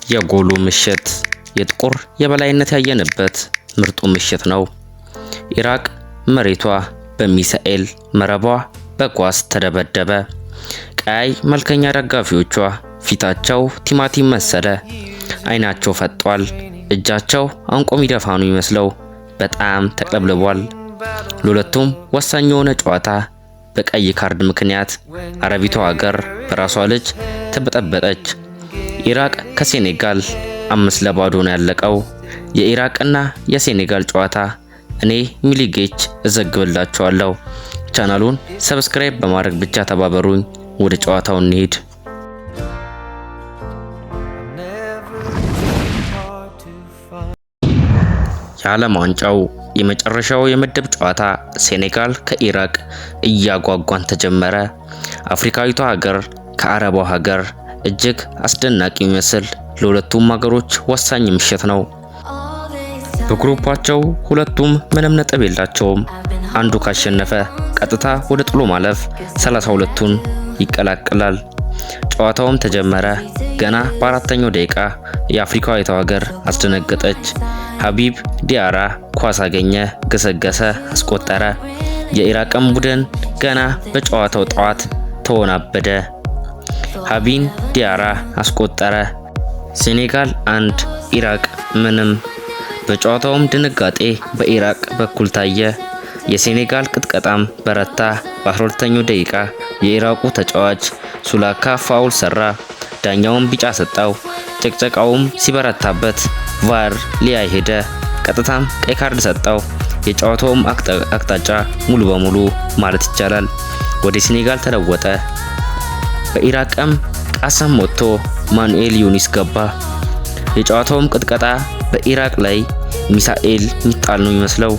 የጎሉ ምሽት የጥቁር የበላይነት ያየንበት ምርጡ ምሽት ነው። ኢራቅ መሬቷ በሚሳኤል መረቧ በኳስ ተደበደበ። ቀያይ መልከኛ ደጋፊዎቿ ፊታቸው ቲማቲም መሰለ፣ አይናቸው ፈጧል፣ እጃቸው አንቆ ሚደፋኑ ይመስለው በጣም ተቀብልቧል። ለሁለቱም ወሳኝ የሆነ ጨዋታ በቀይ ካርድ ምክንያት አረቢቷ ሀገር በራሷ ልጅ ተበጠበጠች። ኢራቅ ከሴኔጋል 5-0 ነው ያለቀው። የኢራቅና የሴኔጋል ጨዋታ እኔ ሚሊጌች እዘግብላችኋለሁ። ቻናሉን ሰብስክራይብ በማድረግ ብቻ ተባበሩኝ። ወደ ጨዋታው እንሂድ። የዓለም ዋንጫው የመጨረሻው የምድብ ጨዋታ ሴኔጋል ከኢራቅ እያጓጓን ተጀመረ። አፍሪካዊቷ ሀገር ከአረቧ ሀገር እጅግ አስደናቂ የሚመስል ለሁለቱም ሀገሮች ወሳኝ ምሽት ነው። በግሩፓቸው ሁለቱም ምንም ነጥብ የላቸውም። አንዱ ካሸነፈ ቀጥታ ወደ ጥሎ ማለፍ 32ቱን ይቀላቀላል። ጨዋታውም ተጀመረ። ገና በአራተኛው ደቂቃ የአፍሪካዊቷ ሀገር አስደነገጠች። ሀቢብ ዲያራ ኳስ አገኘ፣ ገሰገሰ፣ አስቆጠረ። የኢራቅም ቡድን ገና በጨዋታው ጠዋት ተወናበደ። ሀቢብ ዲያራ አስቆጠረ። ሴኔጋል 1 ኢራቅ ምንም። በጨዋታውም ድንጋጤ በኢራቅ በኩል ታየ። የሴኔጋል ቅጥቀጣም በረታ። በ12ኛው ደቂቃ የኢራቁ ተጫዋች ሱላካ ፋውል ሰራ። ዳኛውም ቢጫ ሰጣው። ጨቅጨቃውም ሲበረታበት ቫር ሊያይ ሄደ። ቀጥታም ቀይ ካርድ ሰጣው። የጨዋታውም አቅጣጫ ሙሉ በሙሉ ማለት ይቻላል ወደ ሴኔጋል ተለወጠ። በኢራቅም ቃሰም ወጥቶ ማኑኤል ዩኒስ ገባ። የጨዋታውም ቅጥቀጣ በኢራቅ ላይ ሚሳኤል ሚጣል ነው የሚመስለው።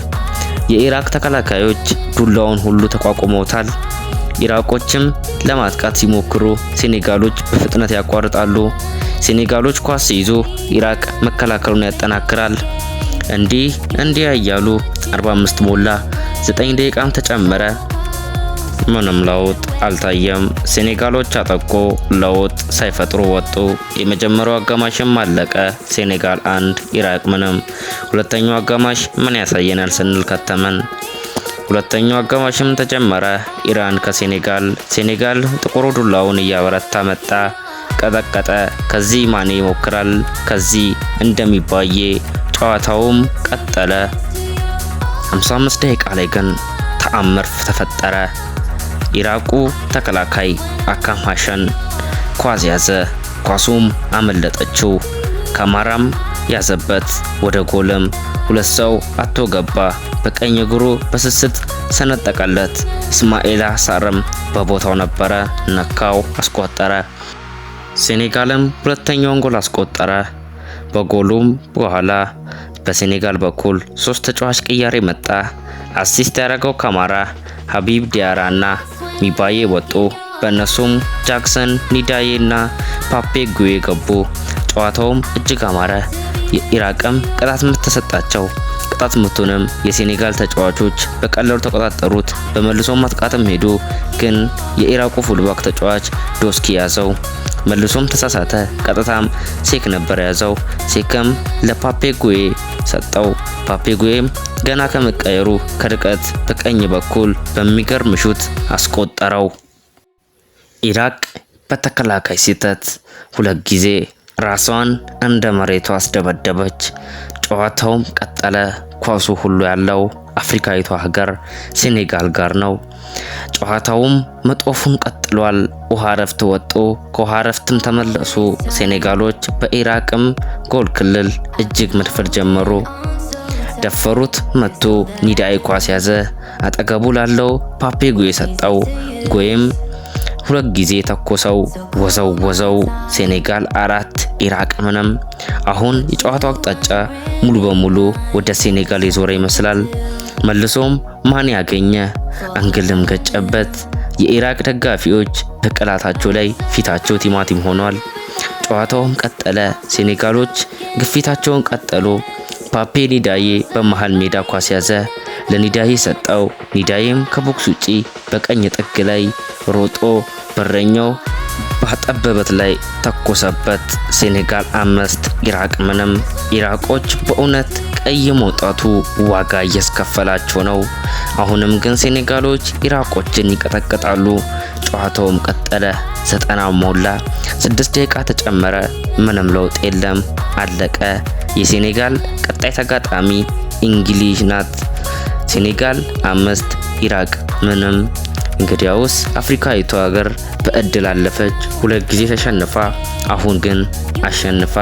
የኢራቅ ተከላካዮች ዱላውን ሁሉ ተቋቁመውታል። ኢራቆችም ለማጥቃት ሲሞክሩ ሴኔጋሎች በፍጥነት ያቋርጣሉ። ሴኔጋሎች ኳስ ሲይዙ ኢራቅ መከላከሉን ያጠናክራል። እንዲህ እያሉ 45 ሞላ። 9 ደቂቃም ተጨመረ። ምንም ለውጥ አልታየም። ሴኔጋሎች አጠቆ፣ ለውጥ ሳይፈጥሩ ወጡ። የመጀመሪያው አጋማሽም አለቀ። ሴኔጋል 1 ኢራቅ ምንም። ሁለተኛው አጋማሽ ምን ያሳየናል ስንል ከተመን። ሁለተኛው አጋማሽም ተጀመረ። ኢራን ከሴኔጋል ሴኔጋል ጥቁሩ ዱላውን እያበረታ መጣ። ቀጠቀጠ። ከዚህ ማኔ ይሞክራል፣ ከዚህ እንደሚባዬ። ጨዋታውም ቀጠለ። 55 ደቂቃ ላይ ግን ተአምር ተፈጠረ። ኢራቁ ተከላካይ አካም ሀሸን ኳስ ያዘ። ኳሱም አመለጠችው። ካማራም ያዘበት ወደ ጎልም 2 ሰው አቶ ገባ። በቀኝ እግሩ በስስት ሰነጠቀለት። እስማኤላ ሳርም በቦታው ነበረ፣ ነካው፣ አስቆጠረ። ሴኔጋልም ሁለተኛውን ጎል አስቆጠረ። በጎሉም በኋላ በሴኔጋል በኩል 3 ተጫዋች ቅያሬ መጣ። አሲስት ያደረገው ካማራ፣ ሀቢብ ዲያራ እና ሚባዬ ወጡ። በእነሱም ጃክሰን ኒዳዬ እና ፓፔ ጉዬ ገቡ። ጨዋታውም እጅግ አማረ። የኢራቅም ቅጣት ምት ተሰጣቸው። ቅጣት ምቱንም የሴኔጋል ተጫዋቾች በቀላሉ ተቆጣጠሩት። በመልሶ ማጥቃትም ሄዱ። ግን የኢራቁ ፉልባክ ተጫዋች ዶስኪ ያዘው። መልሶም ተሳሳተ። ቀጥታም ሴክ ነበር ያዘው። ሴክም ለፓፔ ጉዬ ሰጠው። ፓፔ ጉዬም ገና ከመቀየሩ ከርቀት በቀኝ በኩል በሚገርም ሹት አስቆጠረው። ኢራቅ በተከላካይ ስህተት 2 ጊዜ ራሷን እንደ መሬቷ አስደበደበች። ጨዋታውም ቀጠለ። ኳሱ ሁሉ ያለው አፍሪካዊቷ ሀገር ሴኔጋል ጋር ነው። ጨዋታውም መጦፉን ቀጥሏል። ውሃ ረፍት ወጡ። ከውሃ ረፍትም ተመለሱ። ሴኔጋሎች በኢራቅም ጎል ክልል እጅግ መድፈር ጀመሩ። ደፈሩት፣ መቱ። ኒዳይ ኳስ ያዘ። አጠገቡ ላለው ፓፔ ጉዬ ሰጠው። ጉዬም 2 ጊዜ ተኮሰው፣ ወዘው። ሴኔጋል 4 ኢራቅ ምንም። አሁን የጨዋታው አቅጣጫ ሙሉ በሙሉ ወደ ሴኔጋል የዞረ ይመስላል። መልሶም ማን ያገኘ አንግልም ገጨበት። የኢራቅ ደጋፊዎች በቅላታቸው ላይ ፊታቸው ቲማቲም ሆኗል። ጨዋታውም ቀጠለ። ሴኔጋሎች ግፊታቸውን ቀጠሉ። ፓፔ ኒዳዬ በመሃል ሜዳ ኳስ ያዘ። ለኒዳዬ ሰጠው። ኒዳዬም ከቦክስ ውጪ በቀኝ ጥግ ላይ ሮጦ በረኛው ጠበበት ላይ ተኮሰበት። ሴኔጋል 5 ኢራቅ ምንም። ኢራቆች በእውነት ቀይ መውጣቱ ዋጋ እያስከፈላቸው ነው። አሁንም ግን ሴኔጋሎች ኢራቆችን ይቀጠቅጣሉ። ጨዋታውም ቀጠለ። 90 ሞላ። 6 ደቂቃ ተጨመረ። ምንም ለውጥ የለም። አለቀ። የሴኔጋል ቀጣይ ተጋጣሚ እንግሊዝ ናት። ሴኔጋል 5 ኢራቅ ምንም። እንግዲያውስ አፍሪካዊቷ ሀገር በእድል አለፈች። 2 ጊዜ ተሸንፋ አሁን ግን አሸንፋ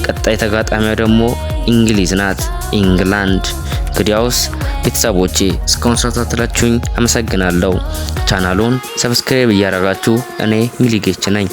ቀጣይ ተጋጣሚዋ ደግሞ እንግሊዝ ናት፣ ኢንግላንድ። እንግዲያውስ ቤተሰቦቼ እስካሁን ስለተከታተላችሁኝ አመሰግናለሁ። ቻናሉን ሰብስክራይብ እያደረጋችሁ እኔ ሚሊጌች ነኝ።